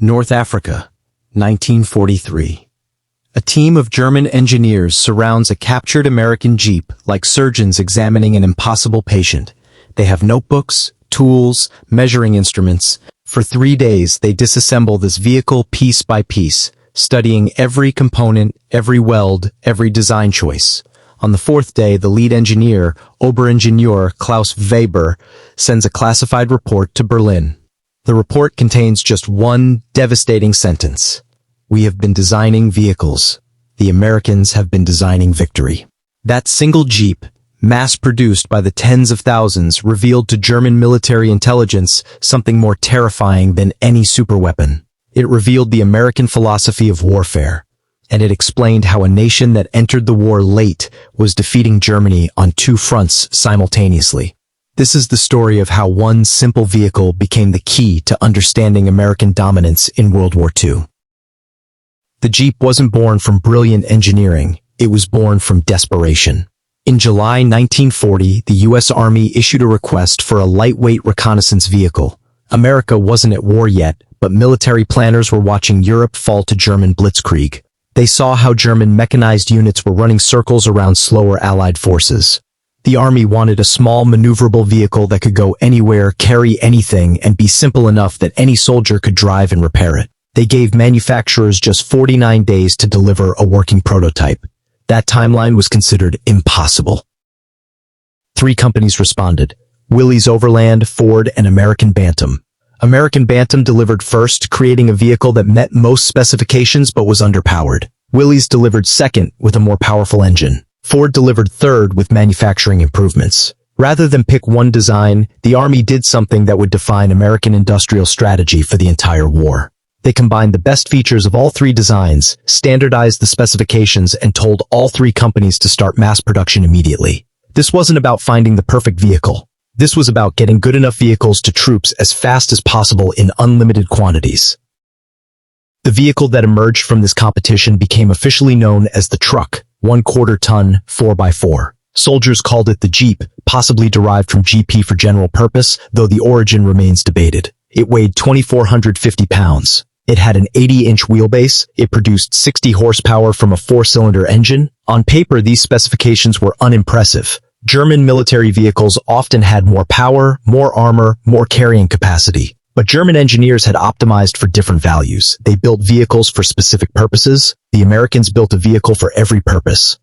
North Africa, 1943. A team of German engineers surrounds a captured American Jeep like surgeons examining an impossible patient. They have notebooks, tools, measuring instruments. For 3 days, they disassemble this vehicle piece by piece, studying every component, every weld, every design choice. On the 4th day, the lead engineer, Oberingenieur Klaus Weber, sends a classified report to Berlin. The report contains just one devastating sentence. We have been designing vehicles. The Americans have been designing victory. That single Jeep, mass-produced by the tens of thousands, revealed to German military intelligence something more terrifying than any superweapon. It revealed the American philosophy of warfare, and it explained how a nation that entered the war late was defeating Germany on 2 fronts simultaneously. This is the story of how one simple vehicle became the key to understanding American dominance in World War II. The Jeep wasn't born from brilliant engineering, it was born from desperation. In July 1940, the U.S. Army issued a request for a lightweight reconnaissance vehicle. America wasn't at war yet, but military planners were watching Europe fall to German blitzkrieg. They saw how German mechanized units were running circles around slower Allied forces. The Army wanted a small, maneuverable vehicle that could go anywhere, carry anything, and be simple enough that any soldier could drive and repair it. They gave manufacturers just 49 days to deliver a working prototype. That timeline was considered impossible. 3 companies responded: Willys Overland, Ford, and American Bantam. American Bantam delivered first, creating a vehicle that met most specifications but was underpowered. Willys delivered second with a more powerful engine. Ford delivered third with manufacturing improvements. Rather than pick one design, the Army did something that would define American industrial strategy for the entire war. They combined the best features of all 3 designs, standardized the specifications, and told all 3 companies to start mass production immediately. This wasn't about finding the perfect vehicle. This was about getting good enough vehicles to troops as fast as possible in unlimited quantities. The vehicle that emerged from this competition became officially known as the truck, 1/4 ton, 4x4. Soldiers called it the Jeep, possibly derived from GP for general purpose, though the origin remains debated. It weighed 2,450 pounds. It had an 80-inch wheelbase. It produced 60 horsepower from a 4-cylinder engine. On paper, these specifications were unimpressive. German military vehicles often had more power, more armor, more carrying capacity. But German engineers had optimized for different values. They built vehicles for specific purposes. The Americans built a vehicle for every purpose.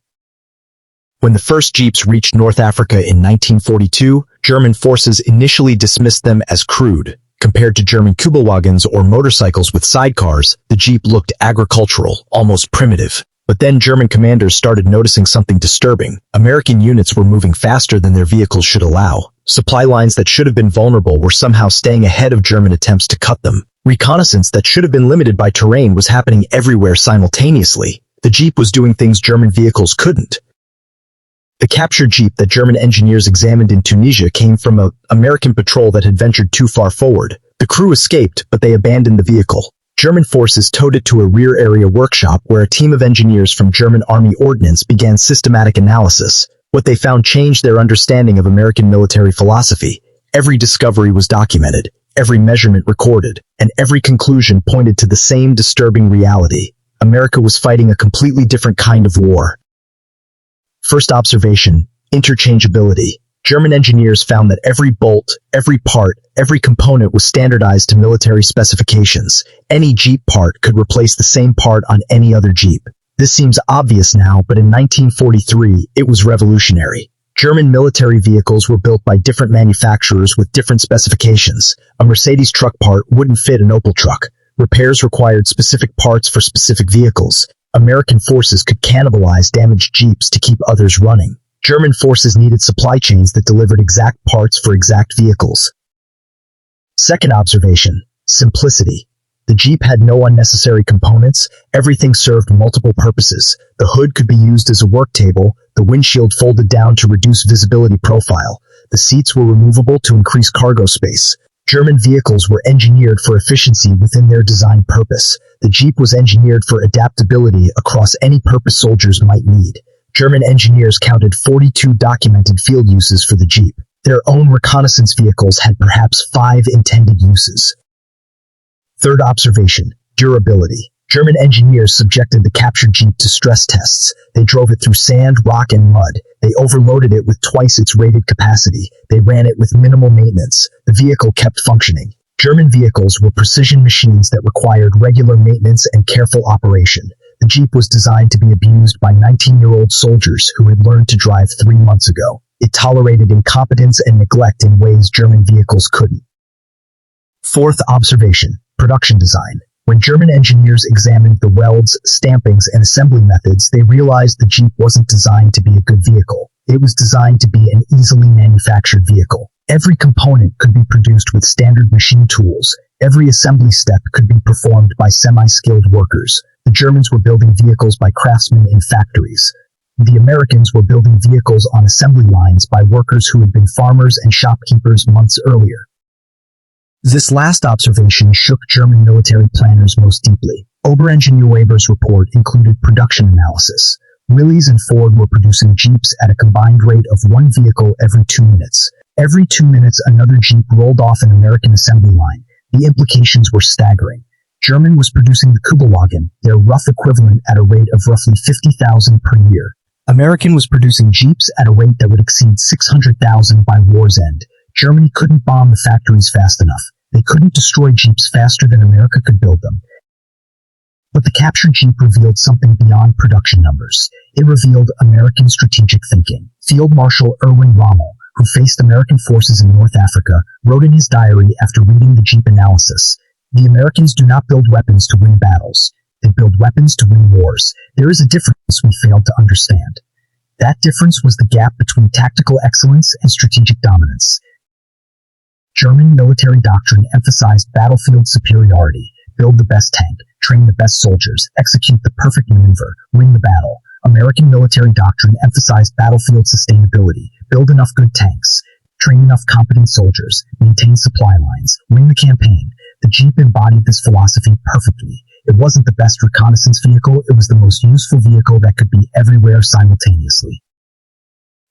When the first Jeeps reached North Africa in 1942, German forces initially dismissed them as crude. Compared to German Kübelwagens or motorcycles with sidecars, the Jeep looked agricultural, almost primitive. But then German commanders started noticing something disturbing. American units were moving faster than their vehicles should allow. Supply lines that should have been vulnerable were somehow staying ahead of German attempts to cut them. Reconnaissance that should have been limited by terrain was happening everywhere simultaneously. The Jeep was doing things German vehicles couldn't. The captured Jeep that German engineers examined in Tunisia came from an American patrol that had ventured too far forward. The crew escaped, but they abandoned the vehicle. German forces towed it to a rear area workshop where a team of engineers from German Army Ordnance began systematic analysis. What they found changed their understanding of American military philosophy. Every discovery was documented, every measurement recorded, and every conclusion pointed to the same disturbing reality. America was fighting a completely different kind of war. First observation: interchangeability. German engineers found that every bolt, every part, every component was standardized to military specifications. Any Jeep part could replace the same part on any other Jeep. This seems obvious now, but in 1943, it was revolutionary. German military vehicles were built by different manufacturers with different specifications. A Mercedes truck part wouldn't fit an Opel truck. Repairs required specific parts for specific vehicles. American forces could cannibalize damaged Jeeps to keep others running. German forces needed supply chains that delivered exact parts for exact vehicles. Second observation: simplicity. The Jeep had no unnecessary components. Everything served multiple purposes. The hood could be used as a work table, the windshield folded down to reduce visibility profile. The seats were removable to increase cargo space. German vehicles were engineered for efficiency within their design purpose. The Jeep was engineered for adaptability across any purpose soldiers might need. German engineers counted 42 documented field uses for the Jeep. Their own reconnaissance vehicles had perhaps 5 intended uses. Third observation, durability. German engineers subjected the captured Jeep to stress tests. They drove it through sand, rock, and mud. They overloaded it with twice its rated capacity. They ran it with minimal maintenance. The vehicle kept functioning. German vehicles were precision machines that required regular maintenance and careful operation. The Jeep was designed to be abused by 19-year-old soldiers who had learned to drive 3 months ago. It tolerated incompetence and neglect in ways German vehicles couldn't. Fourth observation, production design. When German engineers examined the welds, stampings, and assembly methods, they realized the Jeep wasn't designed to be a good vehicle. It was designed to be an easily manufactured vehicle. Every component could be produced with standard machine tools. Every assembly step could be performed by semi-skilled workers. The Germans were building vehicles by craftsmen in factories. The Americans were building vehicles on assembly lines by workers who had been farmers and shopkeepers months earlier. This last observation shook German military planners most deeply. Oberingenieur-Weber's report included production analysis. Willys and Ford were producing Jeeps at a combined rate of 1 vehicle every 2 minutes. Every 2 minutes, another Jeep rolled off an American assembly line. The implications were staggering. Germany was producing the Kugelwagen, their rough equivalent, at a rate of roughly 50,000 per year. American was producing Jeeps at a rate that would exceed 600,000 by war's end. Germany couldn't bomb the factories fast enough. They couldn't destroy Jeeps faster than America could build them. But the captured Jeep revealed something beyond production numbers. It revealed American strategic thinking. Field Marshal Erwin Rommel, who faced American forces in North Africa, wrote in his diary after reading the Jeep analysis, "The Americans do not build weapons to win battles. They build weapons to win wars. There is a difference we failed to understand. That difference was the gap between tactical excellence and strategic dominance." German military doctrine emphasized battlefield superiority. Build the best tank, train the best soldiers, execute the perfect maneuver, win the battle. American military doctrine emphasized battlefield sustainability. Build enough good tanks, train enough competent soldiers, maintain supply lines, win the campaign. The Jeep embodied this philosophy perfectly. It wasn't the best reconnaissance vehicle, it was the most useful vehicle that could be everywhere simultaneously.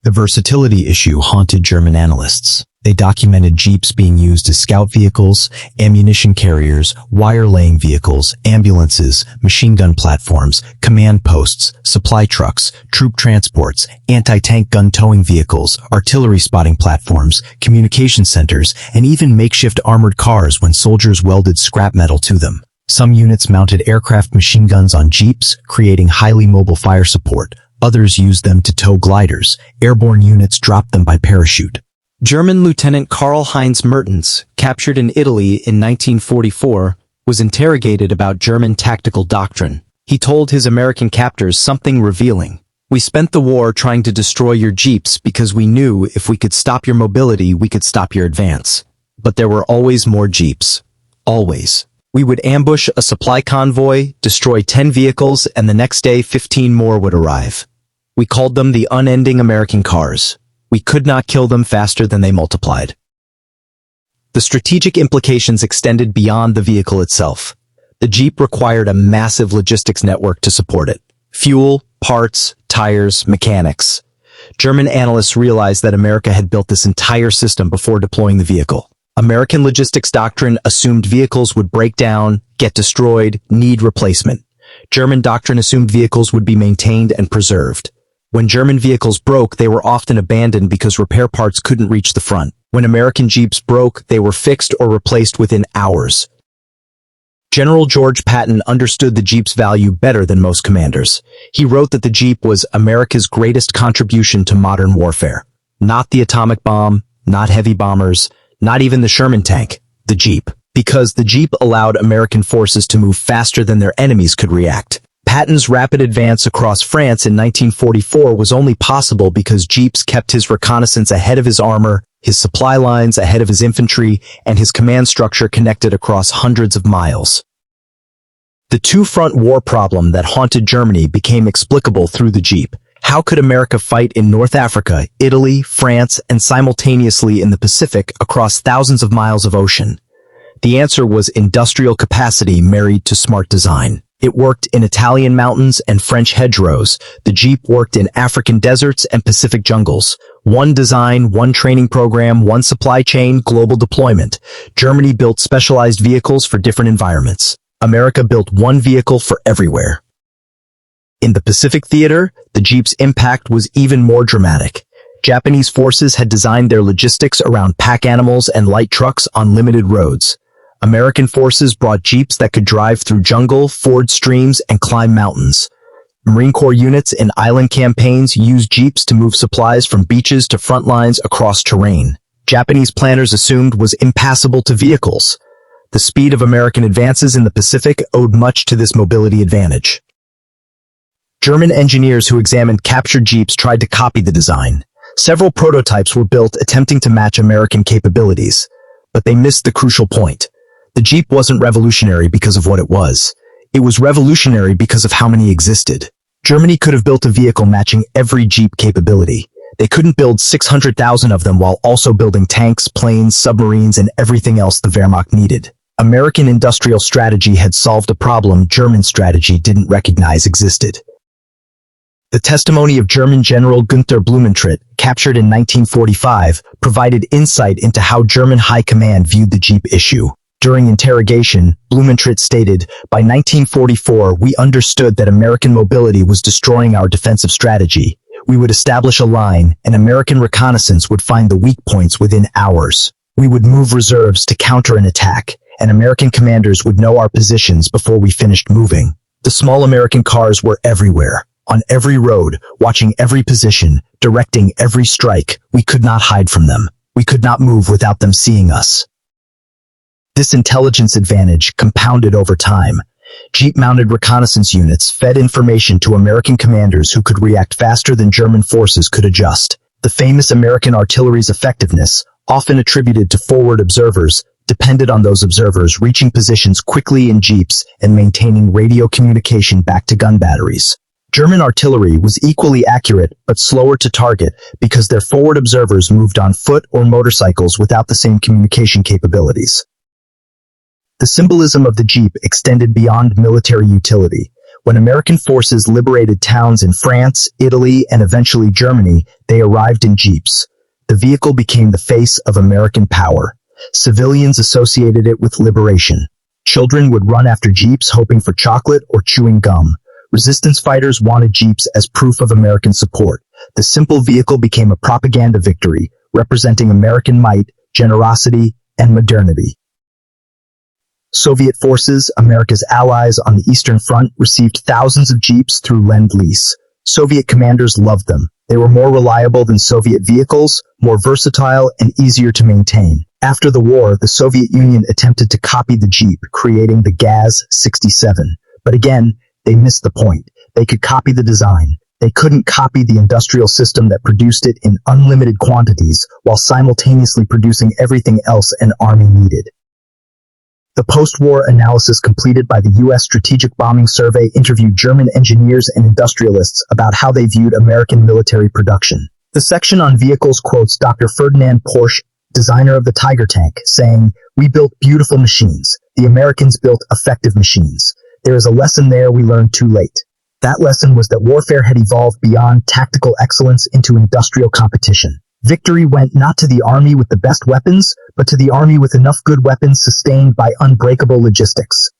The versatility issue haunted German analysts. They documented Jeeps being used as scout vehicles, ammunition carriers, wire-laying vehicles, ambulances, machine gun platforms, command posts, supply trucks, troop transports, anti-tank gun towing vehicles, artillery spotting platforms, communication centers, and even makeshift armored cars when soldiers welded scrap metal to them. Some units mounted aircraft machine guns on Jeeps, creating highly mobile fire support. Others used them to tow gliders. Airborne units dropped them by parachute. German Lieutenant Karl-Heinz Mertens, captured in Italy in 1944, was interrogated about German tactical doctrine. He told his American captors something revealing. "We spent the war trying to destroy your Jeeps because we knew if we could stop your mobility, we could stop your advance. But there were always more Jeeps. Always. We would ambush a supply convoy, destroy 10 vehicles, and the next day 15 more would arrive. We called them the unending American cars. We could not kill them faster than they multiplied." The strategic implications extended beyond the vehicle itself. The Jeep required a massive logistics network to support it. Fuel, parts, tires, mechanics. German analysts realized that America had built this entire system before deploying the vehicle. American logistics doctrine assumed vehicles would break down, get destroyed, need replacement. German doctrine assumed vehicles would be maintained and preserved. When German vehicles broke, they were often abandoned because repair parts couldn't reach the front. When American Jeeps broke, they were fixed or replaced within hours. General George Patton understood the Jeep's value better than most commanders. He wrote that the Jeep was America's greatest contribution to modern warfare. Not the atomic bomb, not heavy bombers, not even the Sherman tank, the Jeep. Because the Jeep allowed American forces to move faster than their enemies could react. Patton's rapid advance across France in 1944 was only possible because Jeeps kept his reconnaissance ahead of his armor, his supply lines ahead of his infantry, and his command structure connected across hundreds of miles. The two-front war problem that haunted Germany became explicable through the Jeep. How could America fight in North Africa, Italy, France, and simultaneously in the Pacific across thousands of miles of ocean? The answer was industrial capacity married to smart design. It worked in Italian mountains and French hedgerows. The Jeep worked in African deserts and Pacific jungles. One design, one training program, one supply chain, global deployment. Germany built specialized vehicles for different environments. America built one vehicle for everywhere. In the Pacific Theater, the Jeep's impact was even more dramatic. Japanese forces had designed their logistics around pack animals and light trucks on limited roads. American forces brought Jeeps that could drive through jungle, ford streams, and climb mountains. Marine Corps units in island campaigns used Jeeps to move supplies from beaches to front lines across terrain. Japanese planners assumed was impassable to vehicles. The speed of American advances in the Pacific owed much to this mobility advantage. German engineers who examined captured Jeeps tried to copy the design. Several prototypes were built attempting to match American capabilities, but they missed the crucial point. The Jeep wasn't revolutionary because of what it was. It was revolutionary because of how many existed. Germany could have built a vehicle matching every Jeep capability. They couldn't build 600,000 of them while also building tanks, planes, submarines, and everything else the Wehrmacht needed. American industrial strategy had solved a problem German strategy didn't recognize existed. The testimony of German General Günther Blumentritt, captured in 1945, provided insight into how German high command viewed the Jeep issue. During interrogation, Blumentritt stated, "By 1944, we understood that American mobility was destroying our defensive strategy. We would establish a line, and American reconnaissance would find the weak points within hours. We would move reserves to counter an attack, and American commanders would know our positions before we finished moving." The small American cars were everywhere, on every road, watching every position, directing every strike. We could not hide from them. We could not move without them seeing us. This intelligence advantage compounded over time. Jeep-mounted reconnaissance units fed information to American commanders who could react faster than German forces could adjust. The famous American artillery's effectiveness, often attributed to forward observers, depended on those observers reaching positions quickly in Jeeps and maintaining radio communication back to gun batteries. German artillery was equally accurate but slower to target because their forward observers moved on foot or motorcycles without the same communication capabilities. The symbolism of the Jeep extended beyond military utility. When American forces liberated towns in France, Italy, and eventually Germany, they arrived in Jeeps. The vehicle became the face of American power. Civilians associated it with liberation. Children would run after Jeeps hoping for chocolate or chewing gum. Resistance fighters wanted Jeeps as proof of American support. The simple vehicle became a propaganda victory, representing American might, generosity, and modernity. Soviet forces, America's allies on the Eastern Front, received thousands of Jeeps through Lend-Lease. Soviet commanders loved them. They were more reliable than Soviet vehicles, more versatile, and easier to maintain. After the war, the Soviet Union attempted to copy the Jeep, creating the GAZ-67. But again, they missed the point. They could copy the design. They couldn't copy the industrial system that produced it in unlimited quantities while simultaneously producing everything else an army needed. The post-war analysis completed by the U.S. Strategic Bombing Survey interviewed German engineers and industrialists about how they viewed American military production. The section on vehicles quotes Dr. Ferdinand Porsche, designer of the Tiger tank, saying, "We built beautiful machines. The Americans built effective machines. There is a lesson there we learned too late. That lesson was that warfare had evolved beyond tactical excellence into industrial competition. Victory went not to the army with the best weapons, but to the army with enough good weapons sustained by unbreakable logistics."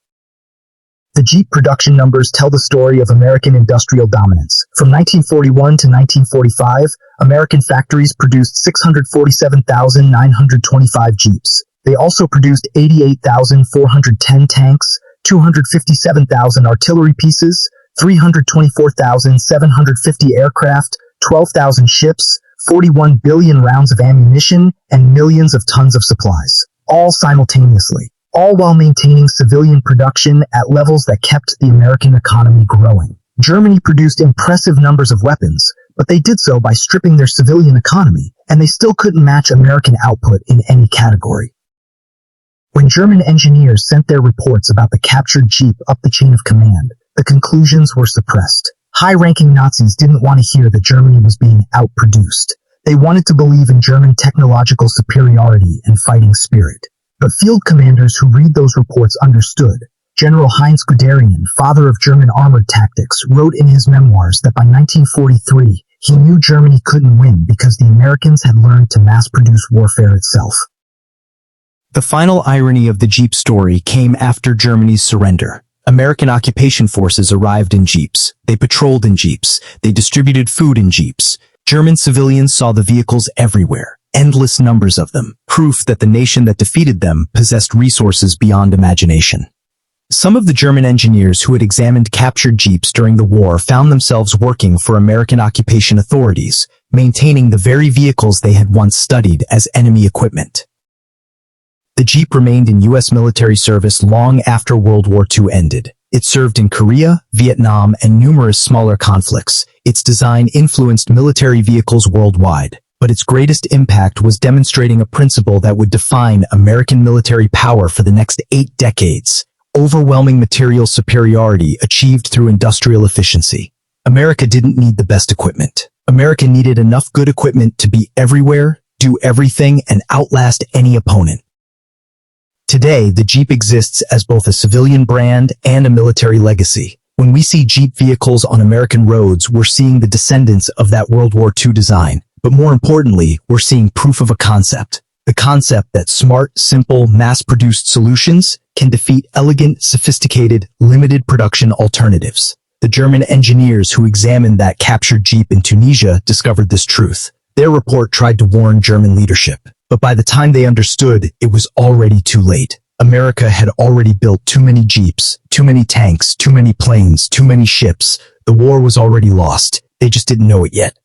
The Jeep production numbers tell the story of American industrial dominance. From 1941 to 1945, American factories produced 647,925 Jeeps. They also produced 88,410 tanks, 257,000 artillery pieces, 324,750 aircraft, 12,000 ships, 41 billion rounds of ammunition, and millions of tons of supplies, all simultaneously, all while maintaining civilian production at levels that kept the American economy growing. Germany produced impressive numbers of weapons, but they did so by stripping their civilian economy, and they still couldn't match American output in any category. When German engineers sent their reports about the captured Jeep up the chain of command, the conclusions were suppressed. High-ranking Nazis didn't want to hear that Germany was being outproduced. They wanted to believe in German technological superiority and fighting spirit. But field commanders who read those reports understood. General Heinz Guderian, father of German armored tactics, wrote in his memoirs that by 1943, He knew Germany couldn't win because the Americans had learned to mass-produce warfare itself. The final irony of the Jeep story came after Germany's surrender. American occupation forces arrived in Jeeps. They patrolled in Jeeps. They distributed food in Jeeps. German civilians saw the vehicles everywhere, endless numbers of them, proof that the nation that defeated them possessed resources beyond imagination. Some of the German engineers who had examined captured Jeeps during the war found themselves working for American occupation authorities, maintaining the very vehicles they had once studied as enemy equipment. The Jeep remained in U.S. military service long after World War II ended. It served in Korea, Vietnam, and numerous smaller conflicts. Its design influenced military vehicles worldwide, but its greatest impact was demonstrating a principle that would define American military power for the next 8 decades: overwhelming material superiority achieved through industrial efficiency. America didn't need the best equipment. America needed enough good equipment to be everywhere, do everything, and outlast any opponent. Today, the Jeep exists as both a civilian brand and a military legacy. When we see Jeep vehicles on American roads, we're seeing the descendants of that World War II design. But more importantly, we're seeing proof of a concept. The concept that smart, simple, mass-produced solutions can defeat elegant, sophisticated, limited production alternatives. The German engineers who examined that captured Jeep in Tunisia discovered this truth. Their report tried to warn German leadership, but by the time they understood, it was already too late. America had already built too many Jeeps, too many tanks, too many planes, too many ships. The war was already lost. They just didn't know it yet.